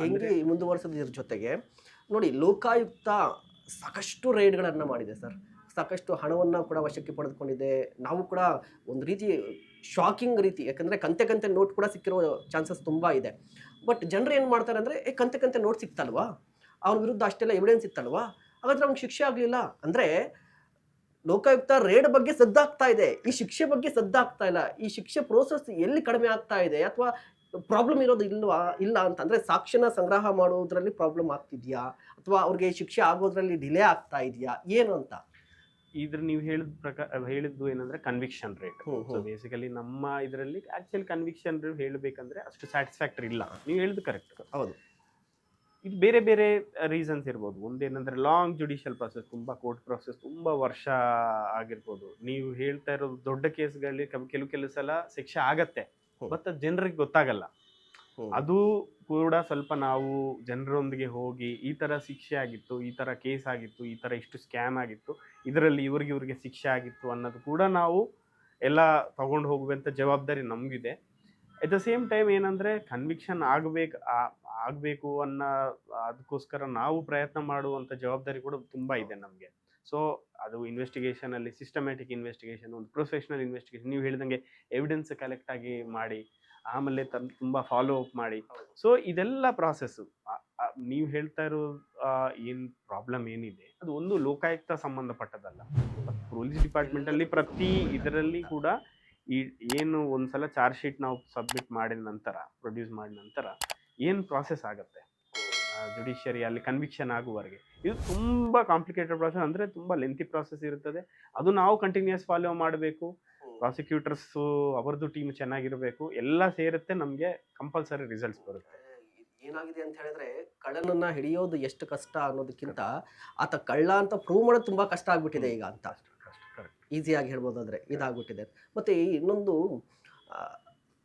ಹೆಂಗೆ ಮುಂದುವರಿಸೋದ್ರ ಜೊತೆಗೆ ನೋಡಿ ಲೋಕಾಯುಕ್ತ ಸಾಕಷ್ಟು ರೈಡ್ಗಳನ್ನು ಮಾಡಿದೆ ಸರ್. ಸಾಕಷ್ಟು ಹಣವನ್ನು ಕೂಡ ವಶಕ್ಕೆ ಪಡೆದುಕೊಂಡಿದೆ. ನಾವು ಕೂಡ ಒಂದು ರೀತಿ ಶಾಕಿಂಗ್ ರೀತಿ, ಯಾಕಂದರೆ ಕಂತೆ ಕಂತೆ ನೋಟ್ ಕೂಡ ಸಿಕ್ಕಿರೋ ಚಾನ್ಸಸ್ ತುಂಬ ಇದೆ. ಬಟ್ ಜನರು ಏನು ಮಾಡ್ತಾರೆ ಅಂದರೆ, ಕಂತೆ ಕಂತೆ ನೋಟ್ ಸಿಕ್ತಲ್ವಾ, ಅವನ ವಿರುದ್ಧ ಅಷ್ಟೆಲ್ಲ ಎವಿಡೆನ್ಸ್ ಇತ್ತಲ್ವಾ, ಹಾಗಾದ್ರೆ ಅವ್ನಿಗೆ ಶಿಕ್ಷೆ ಆಗಲಿಲ್ಲ ಅಂದರೆ ಲೋಕಾಯುಕ್ತ ರೇಡ್ ಬಗ್ಗೆ ಸದ್ದಾಗ್ತಾ ಇದೆ, ಈ ಶಿಕ್ಷೆ ಬಗ್ಗೆ ಸದ್ದಾಗ್ತಾ ಇಲ್ಲ. ಈ ಶಿಕ್ಷೆ ಪ್ರೋಸೆಸ್ ಎಲ್ಲಿ ಕಡಿಮೆ ಆಗ್ತಾ ಇದೆ, ಅಥವಾ ಪ್ರಾಬ್ಲಮ್ ಇರೋದು ಇಲ್ವಾ ಇಲ್ಲ ಅಂತಂದರೆ ಸಾಕ್ಷ್ಯನ ಸಂಗ್ರಹ ಮಾಡೋದ್ರಲ್ಲಿ ಪ್ರಾಬ್ಲಮ್ ಆಗ್ತಿದೆಯಾ, ಅಥವಾ ಅವ್ರಿಗೆ ಶಿಕ್ಷೆ ಆಗೋದ್ರಲ್ಲಿ ಡಿಲೇ ಆಗ್ತಾ ಇದೆಯಾ ಏನು ಅಂತ? ಇದ್ರ ನೀವು ಹೇಳಿದ ಪ್ರಕಾರ ಹೇಳಿದ್ದು ಏನಂದ್ರೆ ಕನ್ವಿಕ್ಷನ್ ರೇಟ್. ಸೊ ಬೇಸಿಕಲಿ ನಮ್ಮ ಇದರಲ್ಲಿ ಆಕ್ಚುಲಿ ಕನ್ವಿಕ್ಷನ್ ರೇಟ್ ಹೇಳಬೇಕಂದ್ರೆ ಅಷ್ಟು ಸ್ಯಾಟಿಸ್ಫ್ಯಾಕ್ಟರಿ ಇಲ್ಲ. ನೀವು ಹೇಳಿದ್ದು ಕರೆಕ್ಟ್. ಹೌದು. ಇದು ಬೇರೆ ಬೇರೆ ರೀಸನ್ಸ್ ಇರ್ಬೋದು. ಒಂದೇನಂದ್ರೆ ಲಾಂಗ್ ಜುಡಿಷಿಯಲ್ ಪ್ರಾಸೆಸ್, ತುಂಬಾ ಕೋರ್ಟ್ ಪ್ರಾಸೆಸ್ ತುಂಬಾ ವರ್ಷ ಆಗಿರ್ಬೋದು. ನೀವು ಹೇಳ್ತಾ ಇರೋದು ದೊಡ್ಡ ಕೇಸ್ಗಳಲ್ಲಿ ಕೆಲವು ಸಲ ಶಿಕ್ಷೆ ಆಗತ್ತೆ, ಬಟ್ ಜನರಿಗೆ ಗೊತ್ತಾಗಲ್ಲ. ಅದು ಕೂಡ ಸ್ವಲ್ಪ ನಾವು ಜನರೊಂದಿಗೆ ಹೋಗಿ ಈ ತರ ಶಿಕ್ಷೆ ಆಗಿತ್ತು, ಈ ತರ ಕೇಸ್ ಆಗಿತ್ತು, ಈ ತರ ಇಷ್ಟು ಸ್ಕ್ಯಾಮ್ ಆಗಿತ್ತು, ಇದರಲ್ಲಿ ಇವ್ರಿಗೆ ಶಿಕ್ಷೆ ಆಗಿತ್ತು ಅನ್ನೋದು ಕೂಡ ನಾವು ಎಲ್ಲ ತಗೊಂಡು ಹೋಗುವಂಥ ಜವಾಬ್ದಾರಿ ನಮಗಿದೆ. ಅಟ್ ದ ಸೇಮ್ ಟೈಮ್ ಏನಂದರೆ ಕನ್ವಿಕ್ಷನ್ ಆಗಬೇಕು ಅನ್ನೋ ಅದಕ್ಕೋಸ್ಕರ ನಾವು ಪ್ರಯತ್ನ ಮಾಡುವಂಥ ಜವಾಬ್ದಾರಿ ಕೂಡ ತುಂಬ ಇದೆ ನಮಗೆ. ಸೊ ಅದು ಇನ್ವೆಸ್ಟಿಗೇಷನಲ್ಲಿ ಸಿಸ್ಟಮ್ಯಾಟಿಕ್ ಇನ್ವೆಸ್ಟಿಗೇಷನ್, ಒಂದು ಪ್ರೊಫೆಷ್ನಲ್ ಇನ್ವೆಸ್ಟಿಗೇಷನ್, ನೀವು ಹೇಳಿದಂಗೆ ಎವಿಡೆನ್ಸ್ ಕಲೆಕ್ಟ್ ಆಗಿ ಮಾಡಿ ಆಮೇಲೆ ತುಂಬ ಫಾಲೋ ಅಪ್ ಮಾಡಿ. ಸೊ ಇದೆಲ್ಲ ಪ್ರಾಸೆಸ್ಸು. ನೀವು ಹೇಳ್ತಾ ಇರೋ ಏನು ಪ್ರಾಬ್ಲಮ್ ಏನಿದೆ ಅದು ಒಂದು ಲೋಕಾಯುಕ್ತ ಸಂಬಂಧಪಟ್ಟದಲ್ಲ. ಪೊಲೀಸ್ ಡಿಪಾರ್ಟ್ಮೆಂಟಲ್ಲಿ ಪ್ರತಿ ಇದರಲ್ಲಿ ಕೂಡ ಏನು ಒಂದ್ಸಲ ಚಾರ್ಜ್ ಶೀಟ್ ನಾವು ಸಬ್ಮಿಟ್ ಮಾಡಿದ ನಂತರ, ಪ್ರೊಡ್ಯೂಸ್ ಮಾಡಿದ ನಂತರ ಏನು ಪ್ರಾಸೆಸ್ ಆಗುತ್ತೆ ಜುಡಿಷಿಯರಿಯಲ್ಲಿ ಕನ್ವಿಕ್ಷನ್ ಆಗುವವರೆಗೆ, ಇದು ತುಂಬ ಕಾಂಪ್ಲಿಕೇಟೆಡ್ ಪ್ರಾಸೆಸ್. ಅಂದರೆ ತುಂಬ ಲೆಂತಿ ಪ್ರಾಸೆಸ್ ಇರುತ್ತದೆ. ಅದು ನಾವು ಕಂಟಿನ್ಯೂಸ್ ಫಾಲೋ ಮಾಡಬೇಕು. ಪ್ರಾಸಿಕ್ಯೂಟರ್ಸು ಅವರದ್ದು ಟೀಮ್ ಚೆನ್ನಾಗಿರಬೇಕು. ಎಲ್ಲ ಸೇರುತ್ತೆ, ನಮಗೆ ಕಂಪಲ್ಸರಿ ರಿಸಲ್ಟ್ಸ್ ಬರುತ್ತೆ. ಏನಾಗಿದೆ ಅಂತ ಹೇಳಿದ್ರೆ, ಕಳ್ಳನನ್ನ ಹಿಡಿಯೋದು ಎಷ್ಟು ಕಷ್ಟ ಅನ್ನೋದಕ್ಕಿಂತ ಆತ ಕಳ್ಳ ಅಂತ ಪ್ರೂವ್ ಮಾಡೋದು ತುಂಬಾ ಕಷ್ಟ ಆಗ್ಬಿಟ್ಟಿದೆ ಈಗ ಅಂತ. ಈಸಿಯಾಗಿ ಹೇಳ್ಬೋದಾದ್ರೆ ಇದಾಗ್ಬಿಟ್ಟಿದೆ. ಮತ್ತೆ ಇನ್ನೊಂದು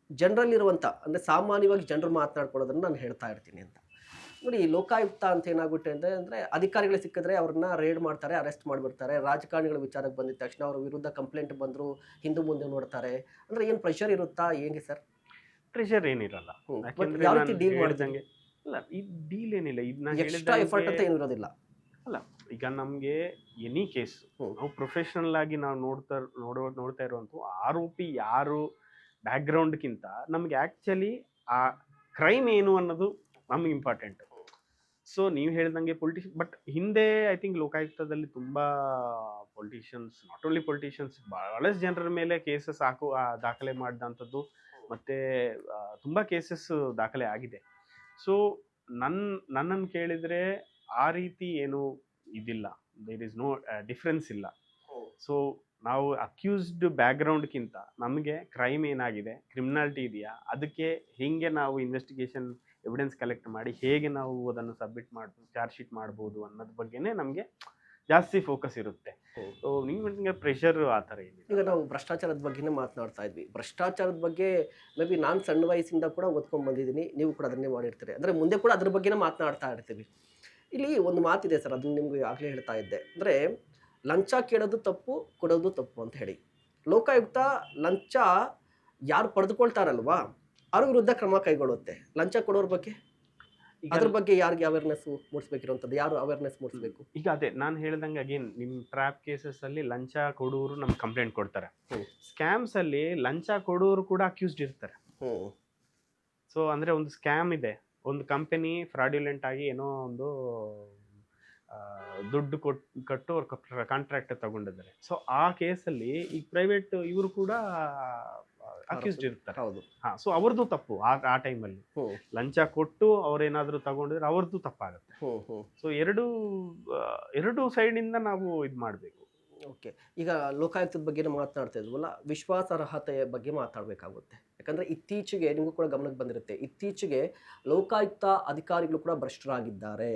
ಜನರಲ್ಲಿರುವಂಥ, ಅಂದರೆ ಸಾಮಾನ್ಯವಾಗಿ ಜನರು ಮಾತನಾಡ್ಕೊಳ್ಳೋದನ್ನು ನಾನು ಹೇಳ್ತಾ ಇರ್ತೀನಿ ಅಂತ. ನೋಡಿ, ಲೋಕಾಯುಕ್ತ ಅಂತ ಏನಾಗುತ್ತೆ ಅಂದರೆ ಅಧಿಕಾರಿಗಳು ಸಿಕ್ಕಿದ್ರೆ ಅವ್ರನ್ನ ರೇಡ್ ಮಾಡ್ತಾರೆ, ಅರೆಸ್ಟ್ ಮಾಡಿಬಿಡ್ತಾರೆ. ರಾಜಕಾರಣಿಗಳ ವಿಚಾರಕ್ಕೆ ಬಂದಿದ ತಕ್ಷಣ ಅವ್ರ ವಿರುದ್ಧ ಕಂಪ್ಲೇಂಟ್ ಬಂದರು ಹಿಂದೆ ಮುಂದೆ ನೋಡ್ತಾರೆ. ಅಂದರೆ ಏನು ಪ್ರೆಷರ್ ಇರುತ್ತಾ ಹೇಗೆ ಸರ್? ಪ್ರೆಷರ್ ಏನಿರಲ್ಲ. ಯಾವ ರೀತಿ ಡೀಲ್ ಮಾಡಿದಂಗೆ? ಇಲ್ಲ, ಈ ಡೀಲ್ ಏನಿಲ್ಲ, ಇದನ್ನ ಎಕ್ಸ್ಟ್ರಾ ಎಫರ್ಟ್ ಅಂತ ಏನು ಇರೋದಿಲ್ಲ. ಅಲ್ಲ, ಈಗ ನಮಗೆ ಎನಿ ಕೇಸ್ ನಾವು ಪ್ರೊಫೆಷನಲ್ ಆಗಿ ನಾವು ನೋಡ್ತಾ ಇರುವಂಥ ಆರೋಪಿ ಯಾರು ಬ್ಯಾಕ್ಗ್ರೌಂಡ್ಗಿಂತ ನಮಗೆ ಆ್ಯಕ್ಚುಲಿ ಆ ಕ್ರೈಮ್ ಏನು ಅನ್ನೋದು ನಮ್ಗೆ ಇಂಪಾರ್ಟೆಂಟ್. ಸೊ ನೀವು ಹೇಳಿದಂಗೆ ಬಟ್ ಹಿಂದೆ ಐ ಥಿಂಕ್ ಲೋಕಾಯುಕ್ತದಲ್ಲಿ ತುಂಬ ಪೊಲಿಟಿಷಿಯನ್ಸ್, ನಾಟ್ ಓನ್ಲಿ ಪೊಲಿಟಿಷಿಯನ್ಸ್, ಭಾಳಷ್ಟು ಜನರ ಮೇಲೆ ಕೇಸಸ್ ದಾಖಲೆ ಮಾಡಿದಂಥದ್ದು, ಮತ್ತು ತುಂಬ ಕೇಸಸ್ ದಾಖಲೆ ಆಗಿದೆ. ಸೊ ನನ್ನನ್ನು ಕೇಳಿದರೆ ಆ ರೀತಿ ಏನು ಇದಿಲ್ಲ, ದೇರ್ ಇಸ್ ನೋ ಡಿಫ್ರೆನ್ಸ್ ಇಲ್ಲ. ಸೊ ನಾವು ಅಕ್ಯೂಸ್ಡ್ ಬ್ಯಾಕ್ಗ್ರೌಂಡ್ಗಿಂತ ನಮಗೆ ಕ್ರೈಮ್ ಏನಾಗಿದೆ, ಕ್ರಿಮಿನಾಲಿಟಿ ಇದೆಯಾ, ಅದಕ್ಕೆ ಹೇಗೆ ನಾವು ಇನ್ವೆಸ್ಟಿಗೇಷನ್ ಎವಿಡೆನ್ಸ್ ಕಲೆಕ್ಟ್ ಮಾಡಿ ಹೇಗೆ ನಾವು ಅದನ್ನು ಸಬ್ಮಿಟ್ ಮಾಡ್ಬೋದು, ಚಾರ್ಜ್ ಶೀಟ್ ಮಾಡ್ಬೋದು ಅನ್ನೋದ್ರ ಬಗ್ಗೆನೇ ನಮಗೆ ಜಾಸ್ತಿ ಫೋಕಸ್ ಇರುತ್ತೆ. ಸೊ ನೀವು ಪ್ರೆಷರ್ ಆ ಥರ ಏನಿದೆ. ಈಗ ನಾವು ಭ್ರಷ್ಟಾಚಾರದ ಬಗ್ಗೆನೇ ಮಾತನಾಡ್ತಾ ಇದ್ವಿ. ಭ್ರಷ್ಟಾಚಾರದ ಬಗ್ಗೆ ಮೇ ಬಿ ನಾನು ಸಣ್ಣ ವಯಸ್ಸಿಂದ ಕೂಡ ಓದ್ಕೊಂಡು ಬಂದಿದ್ದೀನಿ, ನೀವು ಕೂಡ ಅದನ್ನೇ ಮಾಡಿರ್ತೀರಿ. ಅಂದರೆ ಮುಂದೆ ಕೂಡ ಅದ್ರ ಬಗ್ಗೆನೇ ಮಾತನಾಡ್ತಾ ಇರ್ತೀವಿ. ಇಲ್ಲಿ ಒಂದು ಮಾತಿದೆ ಸರ್, ಅದನ್ನು ನಿಮ್ಗೆ ಆಗಲೇ ಹೇಳ್ತಾ ಇದ್ದೆ. ಅಂದರೆ ಲಂಚ ಕೇಳೋದು ತಪ್ಪು, ಕೊಡೋದು ತಪ್ಪು ಅಂತ ಹೇಳಿ. ಲೋಕಾಯುಕ್ತ ಲಂಚ ಯಾರು ಪಡೆದುಕೊಳ್ತಾರಲ್ವಾ ಅವ್ರ ವಿರುದ್ಧ ಕ್ರಮ ಕೈಗೊಳ್ಳುತ್ತೆ. ಲಂಚ ಕೊಡೋರ ಬಗ್ಗೆ, ಅದ್ರ ಬಗ್ಗೆ ಯಾರಿಗೆ ಅವೇರ್ನೆಸ್ ಮೂಡಿಸ್ಬೇಕಿರುವಂಥದ್ದು, ಯಾರು ಅವೇರ್ನೆಸ್ ಮೂಡಿಸ್ಬೇಕು? ಈಗ ಅದೇ ನಾನು ಹೇಳ್ದಂಗೆ, ಅಗೇನ್ ನಿಮ್ಮ ಟ್ರ್ಯಾಪ್ ಕೇಸಸ್ ಅಲ್ಲಿ ಲಂಚ ಕೊಡೋರು ನಮ್ಗೆ ಕಂಪ್ಲೇಂಟ್ ಕೊಡ್ತಾರೆ. ಸ್ಕ್ಯಾಮ್ಸ್ ಅಲ್ಲಿ ಲಂಚ ಕೊಡೋರು ಕೂಡ ಅಕ್ಯೂಸ್ಡ್ ಇರ್ತಾರೆ. ಸೊ ಅಂದರೆ ಒಂದು ಸ್ಕ್ಯಾಮ್ ಇದೆ, ಒಂದು ಕಂಪನಿ ಫ್ರಾಡ್ಯುಲೆಂಟ್ ಆಗಿ ಏನೋ ಒಂದು ದುಡ್ಡು ಕೊಟ್ಟು ಅವ್ರ ಕಾಂಟ್ರಾಕ್ಟ್ ತಗೊಂಡಿದ್ದಾರೆ. ಸೊ ಆ ಕೇಸಲ್ಲಿ ಈ ಪ್ರೈವೇಟ್ ಇವರು ಕೂಡ ಅಕ್ಯೂಸ್ಡ್ ಇರ್ತಾರೆ. ಹೌದು. ಹಾಂ, ಸೊ ಅವ್ರದ್ದು ತಪ್ಪು. ಆ ಟೈಮಲ್ಲಿ ಲಂಚ ಕೊಟ್ಟು ಅವ್ರೇನಾದರೂ ತಗೊಂಡಿದ್ರೆ ಅವ್ರದ್ದು ತಪ್ಪಾಗುತ್ತೆ. ಸೊ ಎರಡು ಸೈಡಿಂದ ನಾವು ಇದು ಮಾಡಬೇಕು. ಓಕೆ, ಈಗ ಲೋಕಾಯುಕ್ತದ ಬಗ್ಗೆ ಮಾತನಾಡ್ತಾ ಇದ್ವಲ್ಲ, ವಿಶ್ವಾಸಾರ್ಹತೆಯ ಬಗ್ಗೆ ಮಾತಾಡಬೇಕಾಗುತ್ತೆ. ಯಾಕಂದರೆ ಇತ್ತೀಚೆಗೆ ನಿಮಗೂ ಕೂಡ ಗಮನಕ್ಕೆ ಬಂದಿರುತ್ತೆ, ಇತ್ತೀಚೆಗೆ ಲೋಕಾಯುಕ್ತ ಅಧಿಕಾರಿಗಳು ಕೂಡ ಭ್ರಷ್ಟರಾಗಿದ್ದಾರೆ,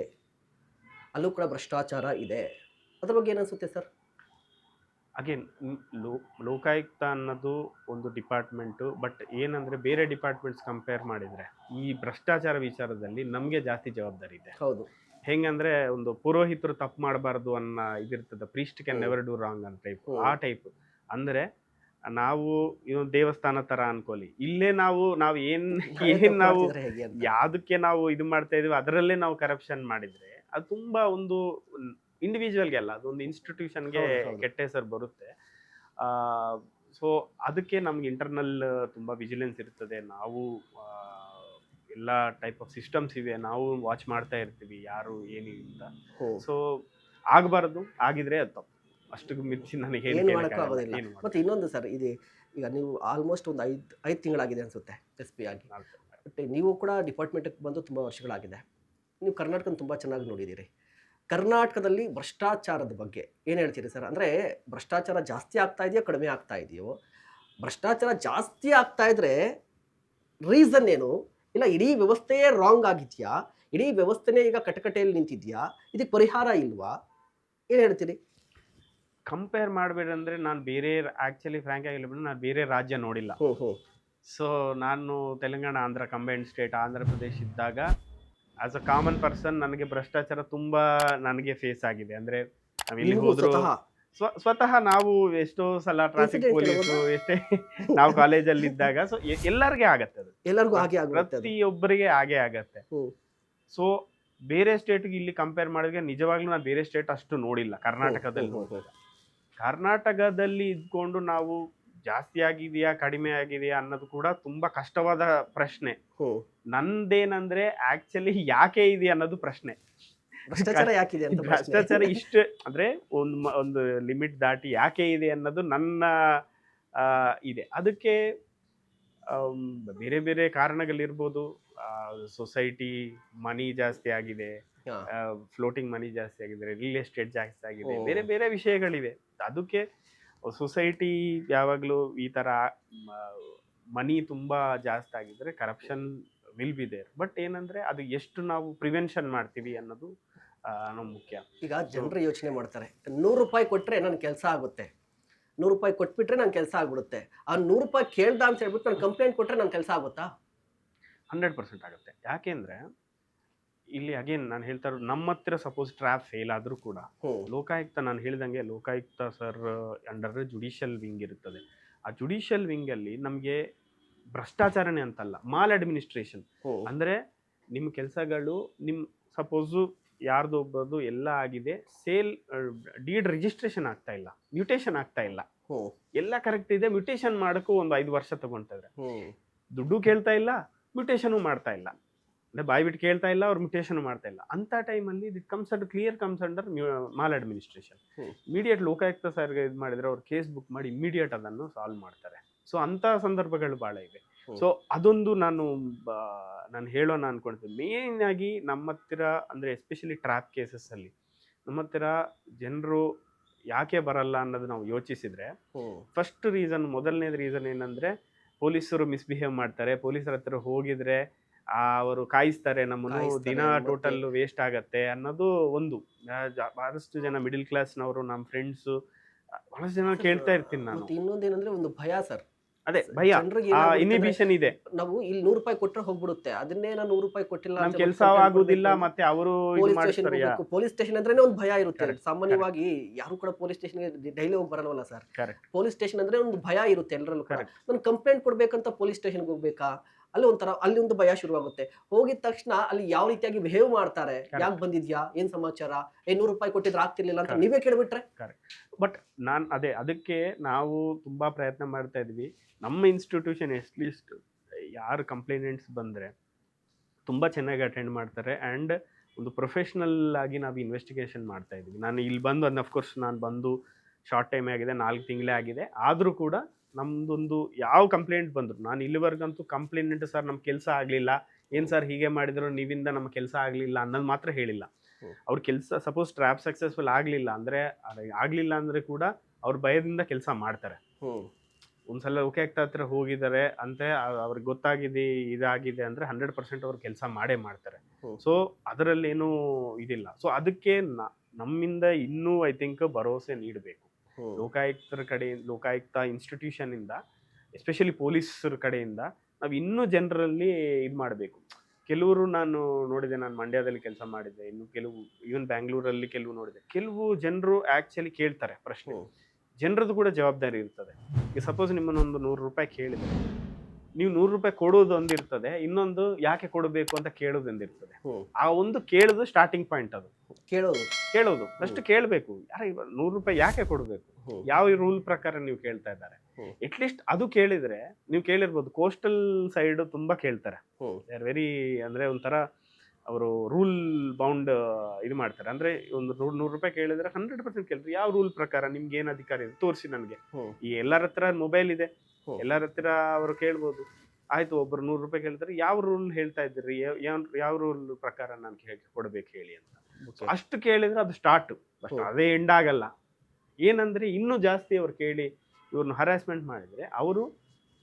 ಅಲ್ಲೂ ಕೂಡ ಭ್ರಷ್ಟಾಚಾರ ಇದೆ. ಅದ್ರ ಬಗ್ಗೆ ಏನನ್ಸುತ್ತೆ ಸರ್? ಅಗೇನ್ ಲೋಕಾಯುಕ್ತ ಅನ್ನೋದು ಒಂದು ಡಿಪಾರ್ಟ್ಮೆಂಟು, ಬಟ್ ಏನಂದರೆ ಬೇರೆ ಡಿಪಾರ್ಟ್ಮೆಂಟ್ಸ್ ಕಂಪೇರ್ ಮಾಡಿದರೆ ಈ ಭ್ರಷ್ಟಾಚಾರ ವಿಚಾರದಲ್ಲಿ ನಮಗೆ ಜಾಸ್ತಿ ಜವಾಬ್ದಾರಿ ಇದೆ. ಹೌದು. ಹೆಂಗಂದರೆ ಒಂದು ಪುರೋಹಿತರು ತಪ್ಪು ಮಾಡಬಾರ್ದು ಅನ್ನೋ ಇದಿರ್ತದೆ, priest can never do wrong ಅಂತ ಟೈಪ್, ಆ ಟೈಪ್. ಅಂದರೆ ನಾವು ಇದೊಂದು ದೇವಸ್ಥಾನ ತರ ಅನ್ಕೊಳ್ಳಿ, ಇಲ್ಲೇ ನಾವು ಏನ್ ನಾವೇ ಏನ್ ತಪ್ಪು ನಾವು ಮಾಡ್ತಿದ್ರೆ ಹೇಗೆ ಅಂತ. ಯಾವ್ದಕ್ಕೆ ನಾವು ಇದು ಮಾಡ್ತಾ ಇದೀವಿ ಅದರಲ್ಲೇ ನಾವು ಕರಪ್ಷನ್ ಮಾಡಿದ್ರೆ ಅದು ತುಂಬಾ ಒಂದು ಇಂಡಿವಿಜುವಲ್ಗೆ ಅಲ್ಲ, ಅದೊಂದು ಇನ್ಸ್ಟಿಟ್ಯೂಷನ್ಗೆ ಹೌದು, ಹೌದು. ಕೆಟ್ಟ ಹೆಸರು ಬರುತ್ತೆ. ಸೊ ಅದಕ್ಕೆ ನಮ್ಗೆ ಇಂಟರ್ನಲ್ ತುಂಬಾ ವಿಜಿಲೆನ್ಸ್ ಇರ್ತದೆ. ನಾವು ಆ, ಎಲ್ಲ ಟೈಪ್ ಆಫ್ ಸಿಸ್ಟಮ್ಸ್ ಇವೆ, ನಾವು ವಾಚ್ ಮಾಡ್ತಾ ಇರ್ತೀವಿ ಯಾರು ಏನು ಅಂತ. ಹ್ಮ್. ಸೊ ಆಗಬಾರ್ದು, ಆಗಿದ್ರೆ ಅದು ತಪ್ಪು. ಅಷ್ಟು ಮಿಂಚಿ ನನಗೆ ಏನು ಮಾಡೋಕ್ಕೂ ಆಗೋದಿಲ್ಲ. ಮತ್ತೆ ಇನ್ನೊಂದು ಸರ್, ಇದು ಈಗ ನೀವು ಆಲ್ಮೋಸ್ಟ್ ಒಂದು 5 ತಿಂಗಳಾಗಿದೆ ಅನ್ಸುತ್ತೆ ಎಸ್ ಪಿ ಆಗಿ. ಬಟ್ ನೀವು ಕೂಡ ಡಿಪಾರ್ಟ್ಮೆಂಟ್ಗೆ ಬಂದು ತುಂಬ ವರ್ಷಗಳಾಗಿದೆ. ನೀವು ಕರ್ನಾಟಕನ ತುಂಬ ಚೆನ್ನಾಗಿ ನೋಡಿದ್ದೀರಿ. ಕರ್ನಾಟಕದಲ್ಲಿ ಭ್ರಷ್ಟಾಚಾರದ ಬಗ್ಗೆ ಏನು ಹೇಳ್ತೀರಿ ಸರ್? ಅಂದರೆ ಭ್ರಷ್ಟಾಚಾರ ಜಾಸ್ತಿ ಆಗ್ತಾ ಇದೆಯೋ ಕಡಿಮೆ ಆಗ್ತಾ ಇದೆಯೋ? ಭ್ರಷ್ಟಾಚಾರ ಜಾಸ್ತಿ ಆಗ್ತಾ ಇದ್ರೆ ರೀಸನ್ ಏನು? ಇಲ್ಲ ಇಡೀ ವ್ಯವಸ್ಥೆಯೇ ರಾಂಗ್ ಆಗಿದೆಯಾ? ಇಡೀ ವ್ಯವಸ್ಥೆನೇ ಈಗ ಕಟಕಟೆಯಲ್ಲಿ ನಿಂತಿದೆಯಾ? ಇದಕ್ಕೆ ಪರಿಹಾರ ಇಲ್ವಾ? ಏನು ಹೇಳ್ತೀರಿ? ಕಂಪೇರ್ ಮಾಡಬೇಡಂದ್ರೆ ನಾನು ಬೇರೆ, ಆ್ಯಕ್ಚುಲಿ ಫ್ರ್ಯಾಂಕ್ ಆಗಿ ಹೇಳ್ಬಿಟ್ಟು ನಾನು ಬೇರೆ ರಾಜ್ಯ ನೋಡಿಲ್ಲ. ಸೊ ನಾನು ತೆಲಂಗಾಣ, ಆಂಧ್ರ ಕಂಬೈನ್ಡ್ ಸ್ಟೇಟ್ ಆಂಧ್ರ ಪ್ರದೇಶ್ ಇದ್ದಾಗ ಆಸ್ ಅ ಕಾಮನ್ ಪರ್ಸನ್ ನನಗೆ ಭ್ರಷ್ಟಾಚಾರ ತುಂಬಾ ನನಗೆ ಫೇಸ್ ಆಗಿದೆ. ಅಂದ್ರೆ ನಾವು ಎಲ್ಲಿ ಹೋದ್ರು ಸ್ವತಃ ನಾವು ಎಷ್ಟೋ ಸಲ ಟ್ರಾಫಿಕ್ ಪೊಲೀಸು ಎಷ್ಟೇ ನಾವು ಕಾಲೇಜಲ್ಲಿ ಇದ್ದಾಗ, ಸೊ ಎಲ್ಲರಿಗೆ ಆಗತ್ತೆ ಅದು, ಎಲ್ಲರಿಗೂ ಹಾಗೆ ಆಗುತ್ತೆ, ಪ್ರತಿಯೊಬ್ಬರಿಗೆ ಹಾಗೆ ಆಗತ್ತೆ. ಸೊ ಬೇರೆ ಸ್ಟೇಟ್ಗೆ ಇಲ್ಲಿ ಕಂಪೇರ್ ಮಾಡಿದ್ರೆ ನಿಜವಾಗ್ಲೂ ನಾನು ಬೇರೆ ಸ್ಟೇಟ್ ಅಷ್ಟು ನೋಡಿಲ್ಲ. ಕರ್ನಾಟಕದಲ್ಲಿ ಇದ್ಕೊಂಡು ನಾವು ಜಾಸ್ತಿ ಆಗಿದೆಯಾ ಕಡಿಮೆ ಆಗಿದೆಯಾ ಅನ್ನೋದು ಕೂಡ ತುಂಬಾ ಕಷ್ಟವಾದ ಪ್ರಶ್ನೆ. ನಂದೇನಂದ್ರೆ ಆಕ್ಚುಲಿ ಯಾಕೆ ಇದೆ ಅನ್ನೋದು ಪ್ರಶ್ನೆ. ಭ್ರಷ್ಟಾಚಾರ ಇಷ್ಟು ಅಂದ್ರೆ ಒಂದು ಲಿಮಿಟ್ ದಾಟಿ ಯಾಕೆ ಇದೆ ಅನ್ನೋದು ನನ್ನ ಇದೆ. ಅದಕ್ಕೆ ಬೇರೆ ಬೇರೆ ಕಾರಣಗಳಿರ್ಬೋದು. ಸೊಸೈಟಿ ಮನಿ ಜಾಸ್ತಿ ಆಗಿದೆ, ಫ್ಲೋಟಿಂಗ್ ಮನಿ ಜಾಸ್ತಿ ಆಗಿದೆ, ರಿಯಲ್ ಎಸ್ಟೇಟ್ ಜಾಸ್ತಿ ಆಗಿದೆ, ಬೇರೆ ಬೇರೆ ವಿಷಯಗಳಿವೆ. ಅದಕ್ಕೆ ಸೊಸೈಟಿ ಯಾವಾಗಲೂ ಈ ತರ ಮನಿ ತುಂಬಾ ಜಾಸ್ತಿ ಆಗಿದ್ರೆ corruption will be there. But ಏನಂದ್ರೆ ಅದು ಎಷ್ಟು ನಾವು ಪ್ರಿವೆನ್ಷನ್ ಮಾಡ್ತೀವಿ ಅನ್ನೋದು ನಮ್ಗೆ ಮುಖ್ಯ. ಈಗ ಜನರು ಯೋಚನೆ ಮಾಡ್ತಾರೆ, 100 ರೂಪಾಯಿ ಕೊಟ್ರೆ ನನ್ನ ಕೆಲಸ ಆಗುತ್ತೆ, 100 ರೂಪಾಯಿ ಕೊಟ್ಬಿಟ್ರೆ ನನ್ನ ಕೆಲಸ ಆಗ್ಬಿಡುತ್ತೆ. ಆ 100 ರೂಪಾಯಿ ಕೇಳ್ದ ಅಂತ ಹೇಳ್ಬಿಟ್ಟು ನಾನು ಕಂಪ್ಲೇಂಟ್ ಕೊಟ್ರೆ ನನ್ನ ಕೆಲಸ ಆಗುತ್ತಾ? 100% ಆಗುತ್ತೆ. ಯಾಕೆಂದ್ರೆ ಇಲ್ಲಿ ಅಗೇನ್ ನಾನು ಹೇಳ್ತಾ ಇರೋದು, ನಮ್ಮ ಹತ್ರ ಸಪೋಸ್ ಟ್ರ್ಯಾಪ್ ಫೇಲ್ ಆದ್ರೂ ಕೂಡ ಲೋಕಾಯುಕ್ತ, ನಾನು ಹೇಳಿದಂಗೆ Lokayukta sir under judicial wing ಇರುತ್ತದೆ. ಆ ಜುಡಿಷಿಯಲ್ ವಿಂಗ್ ಅಲ್ಲಿ ನಮಗೆ ಭ್ರಷ್ಟಾಚಾರನೇ ಅಂತಲ್ಲ, ಮಾಲ್ ಅಡ್ಮಿನಿಸ್ಟ್ರೇಷನ್ ಅಂದ್ರೆ ನಿಮ್ಮ ಕೆಲಸಗಳು ಸಪೋಸು ಯಾರ್ದು ಒಬ್ಬರದು ಎಲ್ಲ ಆಗಿದೆ, ಸೇಲ್ ಡೀಡ್ ರಿಜಿಸ್ಟ್ರೇಷನ್ ಆಗ್ತಾ ಇಲ್ಲ, ಮ್ಯೂಟೇಷನ್ ಆಗ್ತಾ ಇಲ್ಲ, ಎಲ್ಲ ಕರೆಕ್ಟ್ ಇದೆ, ಮ್ಯೂಟೇಷನ್ ಮಾಡೋಕ್ಕೂ ಒಂದು 5 ವರ್ಷ ತಗೊಂತಾರೆ. ದುಡ್ಡು ಕೇಳ್ತಾ ಇಲ್ಲ, ಮ್ಯೂಟೇಷನ್ ಮಾಡ್ತಾ ಇಲ್ಲ, ಅಂದ್ರೆ ಬಾಯ್ ಬಿಟ್ಟು ಕೇಳ್ತಾ ಇಲ್ಲ, ಅವ್ರು ಮ್ಯೂಟೇಷನ್ ಮಾಡ್ತಾ ಇಲ್ಲ. ಅಂತ ಟೈಮಲ್ಲಿ ಇದು clear comes under mall administration. Immediate Lokayukta ಸರ್ಗೆ ಇದು ಮಾಡಿದ್ರೆ ಅವ್ರು ಕೇಸ್ ಬುಕ್ ಮಾಡಿ ಇಮಿಡಿಯೇಟ್ ಅದನ್ನು ಸಾಲ್ವ್ ಮಾಡ್ತಾರೆ. ಸೊ ಅಂತ ಸಂದರ್ಭಗಳು ಬಹಳ ಇವೆ. ಸೊ ಅದೊಂದು ನಾನು ಹೇಳೋಣ ಅನ್ಕೊಳ್ತೀನಿ. ಮೇನ್ ಆಗಿ ನಮ್ಮ ಹತ್ತಿರ ಅಂದ್ರೆ ಎಸ್ಪೆಷಲಿ ಟ್ರ್ಯಾಪ್ ಕೇಸಸ್ ಅಲ್ಲಿ ನಮ್ಮ ಹತ್ತಿರ ಜನರು ಯಾಕೆ ಬರಲ್ಲ ಅನ್ನೋದು ನಾವು ಯೋಚಿಸಿದ್ರೆ, ಫಸ್ಟ್ ರೀಸನ್, ಮೊದಲನೇದು ರೀಸನ್ ಏನಂದ್ರೆ ಪೊಲೀಸರು ಮಿಸ್ಬಿಹೇವ್ ಮಾಡ್ತಾರೆ. ಪೊಲೀಸರ ಹತ್ರ ಹೋಗಿದ್ರೆ ಅವರು ಕಾಯಿಸ್ತಾರೆ ನಮ್ಮನ್ನು, ದಿನ ಟೋಟಲ್ ವೇಸ್ಟ್ ಆಗತ್ತೆ ಅನ್ನೋದು ಒಂದು. ಬಹಳಷ್ಟು ಜನ ಮಿಡಿಲ್ ಕ್ಲಾಸ್ನವರು, ನಮ್ಮ ಫ್ರೆಂಡ್ಸ್, ಬಹಳಷ್ಟು ಜನ ಕೇಳ್ತಾ ಇರ್ತೀನಿ ನಾನು. ಇನ್ನೊಂದೇನಂದ್ರೆ ಒಂದು ಭಯ ಸರ್, ಅದೇ ಭಯ, ಇನ್ಹಿಬಿಷನ್ ಇದೆ. ನಾವು ಇಲ್ಲಿ 100 ರೂಪಾಯಿ ಕೊಟ್ಟರೆ ಹೋಗ್ಬಿಡುತ್ತೆ, ಅದನ್ನೇ ನಾನು 100 ರೂಪಾಯಿ ಕೊಟ್ಟಿಲ್ಲ ನಮ್ ಕೆಲಸ ಆಗುದಿಲ್ಲ, ಮತ್ತೆ ಅವರು ಪೊಲೀಸ್ ಸ್ಟೇಷನ್ ಅಂದ್ರೆ ಒಂದು ಭಯ ಇರುತ್ತೆ. ಸಾಮಾನ್ಯವಾಗಿ ಯಾರು ಕೂಡ ಪೊಲೀಸ್ ಸ್ಟೇಷನ್ಗೆ ಡೈಲಿ ಹೋಗಿ ಬರಲ್ವಲ್ಲ ಸರ್. ಪೊಲೀಸ್ ಸ್ಟೇಷನ್ ಅಂದ್ರೆ ಒಂದು ಭಯ ಇರುತ್ತೆ ಎಲ್ಲರಲ್ಲೂ ಕೂಡ. ನಾನು ಕಂಪ್ಲೇಂಟ್ ಕೊಡ್ಬೇಕಂತ ಪೊಲೀಸ್ ಸ್ಟೇಷನ್ಗೆ ಹೋಗ್ಬೇಕಾ, ಅಲ್ಲಿ ಒಂದು ಭಯ ಶುರುವಾಗುತ್ತೆ. ಹೋಗಿದ ತಕ್ಷಣ ಅಲ್ಲಿ ಯಾವ ರೀತಿಯಾಗಿ ಬಿಹೇವ್ ಮಾಡ್ತಾರೆ, ಯಾಕೆ ಬಂದಿದ್ಯಾ, ಏನ್ ಸಮಾಚಾರ, 100 ರೂಪಾಯಿ ಕೊಟ್ಟಿದ್ರೆ ಆಗ್ತಿರ್ಲಿಲ್ಲ ಅಂತ ನೀವೇ ಕೇಳ್ಬಿಟ್ರೆ. ಬಟ್ ಅದಕ್ಕೆ ನಾವು ತುಂಬಾ ಪ್ರಯತ್ನ ಮಾಡ್ತಾ ಇದ್ವಿ. ನಮ್ಮ ಇನ್ಸ್ಟಿಟ್ಯೂಷನ್ ಅಟ್ಲೀಸ್ಟ್ ಯಾರು ಕಂಪ್ಲೇಂಟ್ಸ್ ಬಂದ್ರೆ ತುಂಬಾ ಚೆನ್ನಾಗಿ ಅಟೆಂಡ್ ಮಾಡ್ತಾರೆ ಅಂಡ್ ಒಂದು ಪ್ರೊಫೆಷನಲ್ ಆಗಿ ನಾವು ಇನ್ವೆಸ್ಟಿಗೇಷನ್ ಮಾಡ್ತಾ ಇದ್ವಿ. ನಾನು ಇಲ್ಲಿ ಬಂದು ಅಫ್ಕೋರ್ಸ್ ನಾನು ಬಂದು ಶಾರ್ಟ್ ಟೈಮ್ ಆಗಿದೆ, 4 ತಿಂಗಳೇ ಆಗಿದೆ. ಆದ್ರೂ ಕೂಡ ನಮ್ದೊಂದು ಯಾವ ಕಂಪ್ಲೇಂಟ್ ಬಂದ್ರು, ನಾನು ಇಲ್ಲಿವರೆಗಂತೂ ಕಂಪ್ಲೇಂಟ್ ಸರ್ ನಮ್ಮ ಕೆಲಸ ಆಗಲಿಲ್ಲ, ಏನು ಸರ್ ಹೀಗೆ ಮಾಡಿದ್ರು ನೀವಿಂದ ನಮ್ಮ ಕೆಲಸ ಆಗಲಿಲ್ಲ ಅನ್ನೋದು ಮಾತ್ರ ಹೇಳಿಲ್ಲ. ಅವ್ರ ಕೆಲಸ ಸಪೋಸ್ ಟ್ರ್ಯಾಪ್ ಸಕ್ಸಸ್ಫುಲ್ ಆಗಲಿಲ್ಲ ಅಂದರೆ ಕೂಡ ಅವ್ರ ಭಯದಿಂದ ಕೆಲಸ ಮಾಡ್ತಾರೆ. ಒಂದ್ಸಲ ಲೋಕಾಯುಕ್ತ ಹತ್ರ ಹೋಗಿದ್ದಾರೆ ಅಂತೆ, ಅವ್ರಿಗೆ ಗೊತ್ತಾಗಿದೆ ಇದಾಗಿದೆ ಅಂದರೆ 100% ಅವ್ರು ಕೆಲಸ ಮಾಡೇ ಮಾಡ್ತಾರೆ. ಸೊ ಅದರಲ್ಲೇನೂ ಇದಿಲ್ಲ. ಸೊ ಅದಕ್ಕೆ ನಮ್ಮಿಂದ ಇನ್ನೂ ಐ ಥಿಂಕ್ ಭರವಸೆ ನೀಡಬೇಕು ಲೋಕಾಯುಕ್ತ ಇನ್ಸ್ಟಿಟ್ಯೂಷನ್ ಇಂದ, ಎಸ್ಪೆಷಲಿ ಪೊಲೀಸರ ಕಡೆಯಿಂದ ನಾವು ಇನ್ನೂ ಜನರಲ್ಲಿ ಇದು ಮಾಡಬೇಕು. ಕೆಲವರು ನಾನು ನೋಡಿದೆ, ನಾನು ಮಂಡ್ಯದಲ್ಲಿ ಕೆಲಸ ಮಾಡಿದ್ದೆ, ಇನ್ನು ಕೆಲವು ಈವನ್ ಬ್ಯಾಂಗ್ಳೂರಲ್ಲಿ ಕೆಲವು ನೋಡಿದೆ, ಕೆಲವು ಜನರು ಆ್ಯಕ್ಚುಲಿ ಕೇಳ್ತಾರೆ ಪ್ರಶ್ನೆ, ಜನರದ್ದು ಕೂಡ ಜವಾಬ್ದಾರಿ ಇರ್ತದೆ. ಈಗ ಸಪೋಸ್ ನಿಮ್ಮನ್ನೊಂದು 100 ರೂಪಾಯಿ ಕೇಳಿದ್ರೆ ನೀವು 100 ರೂಪಾಯಿ ಕೊಡೋದು ಒಂದಿರ್ತದೆ, ಇನ್ನೊಂದು ಯಾಕೆ ಕೊಡಬೇಕು ಅಂತ ಕೇಳೋದು ಒಂದಿರ್ತದೆ. ಆ ಒಂದು ಕೇಳೋದು ಸ್ಟಾರ್ಟಿಂಗ್ ಪಾಯಿಂಟ್. ಅದು ಕೇಳೋದು ಫಸ್ಟ್ ಕೇಳಬೇಕು, ಯಾರ 100 ರೂಪಾಯಿ ಯಾಕೆ ಕೊಡಬೇಕು, ಯಾವ ರೂಲ್ ಪ್ರಕಾರ ನೀವು ಕೇಳ್ತಾ ಇದ್ದಾರೆ. ಅಟ್ಲೀಸ್ಟ್ ಅದು ಕೇಳಿದ್ರೆ ನೀವು ಕೇಳಿರ್ಬೋದು. ಕೋಸ್ಟಲ್ ಸೈಡ್ ತುಂಬಾ ಕೇಳ್ತಾರೆ, ದೇ ಆರ್ ವೆರಿ, ಅಂದ್ರೆ ಒಂಥರ ಅವರು ರೂಲ್ ಬೌಂಡ್ ಇದು ಮಾಡ್ತಾರೆ. ಅಂದ್ರೆ ಒಂದು 100 ರೂಪಾಯಿ ಕೇಳಿದ್ರೆ 100% ಕೇಳ್ತಾರೆ. ಯಾವ ರೂಲ್ ಪ್ರಕಾರ ನಿಮ್ಗೆ ಏನ್ ಅಧಿಕಾರ ಇದೆ ತೋರಿಸಿ ನನಗೆ. ಈ ಎಲ್ಲರ ಹತ್ರ ಮೊಬೈಲ್ ಇದೆ, ಎಲ್ಲರ ಹತ್ರ ಅವರು ಕೇಳ್ಬೋದು. ಆಯ್ತು, ಒಬ್ರು 100 ರೂಪಾಯಿ ಕೇಳಿದ್ರೆ ಯಾವ ರೂಲ್ ಹೇಳ್ತಾ ಇದ್ದೀರಿ, ಯಾವ ರೂಲ್ ಪ್ರಕಾರ ನಾನು ಕೊಡ್ಬೇಕು ಹೇಳಿ ಅಂತ. ಅಷ್ಟು ಕೇಳಿದ್ರೆ ಅದು ಸ್ಟಾರ್ಟ್, ಬಟ್ ಅದೇ ಎಂಡ್ ಆಗಲ್ಲ. ಏನಂದ್ರೆ ಇನ್ನೂ ಜಾಸ್ತಿ ಅವ್ರು ಕೇಳಿ ಇವ್ರನ್ನ ಹರಾಸ್ಮೆಂಟ್ ಮಾಡಿದ್ರೆ ಅವರು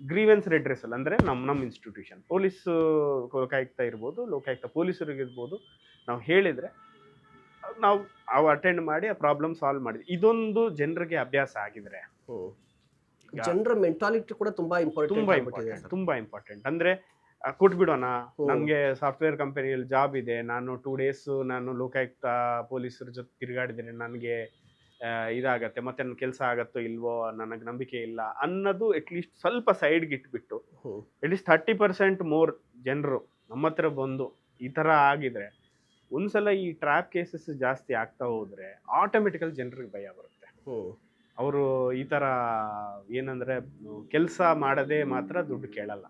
ಗ್ರೀವೆನ್ಸ್ ರೆಡ್ರೆಸಲ್, ಅಂದ್ರೆ ನಮ್ಮ ಇನ್ಸ್ಟಿಟ್ಯೂಷನ್ ಪೊಲೀಸ್ ಲೋಕಾಯುಕ್ತ ಇರ್ಬೋದು, ಲೋಕಾಯುಕ್ತ ಪೊಲೀಸರಿಗಿರ್ಬೋದು, ನಾವು ಹೇಳಿದ್ರೆ ನಾವು ಅಟೆಂಡ್ ಮಾಡಿ ಆ ಪ್ರಾಬ್ಲಮ್ ಸಾಲ್ವ್ ಮಾಡಿದ್ವಿ. ಇದೊಂದು ಜನರಿಗೆ ಅಭ್ಯಾಸ ಆಗಿದ್ರೆ, ಜನರ ಮೆಂಟಾಲಿಟಿ ಕೂಡ ತುಂಬಾ ಇಂಪಾರ್ಟೆಂಟ್. ಅಂದ್ರೆ ಕೊಟ್ಬಿಡೋಣ, ನಮ್ಗೆ ಸಾಫ್ಟ್ವೇರ್ ಕಂಪನಿಯಲ್ಲಿ ಜಾಬ್ ಇದೆ, ನಾನು 2 days ನಾನು ಲೋಕಾಯುಕ್ತ ಪೊಲೀಸರ ಜೊತೆ ತಿರುಗಾಡಿದ್ರೆ ನನಗೆ ಇದಾಗತ್ತೆ, ಮತ್ತೆ ನನ್ನ ಕೆಲಸ ಆಗತ್ತೋ ಇಲ್ವೋ ನನಗೆ ನಂಬಿಕೆ ಇಲ್ಲ ಅನ್ನೋದು ಅಟ್ಲೀಸ್ಟ್ ಸ್ವಲ್ಪ ಸೈಡ್ಗೆ ಇಟ್ಬಿಟ್ಟು ಅಟ್ಲೀಸ್ಟ್ 30% ಮೋರ್ ಜನರು ನಮ್ಮ ಹತ್ರ ಬಂದು ಈ ಥರ ಆಗಿದ್ರೆ, ಒಂದ್ಸಲ ಈ ಟ್ರ್ಯಾಪ್ ಕೇಸಸ್ ಜಾಸ್ತಿ ಆಗ್ತಾ ಹೋದ್ರೆ ಆಟೋಮೆಟಿಕಲ್ ಜನರಿಗೆ ಭಯ ಬರುತ್ತೆ. ಅವರು ಈ ಥರ ಏನಂದ್ರೆ ಕೆಲಸ ಮಾಡದೆ ಮಾತ್ರ ದುಡ್ಡು ಕೇಳಲ್ಲ.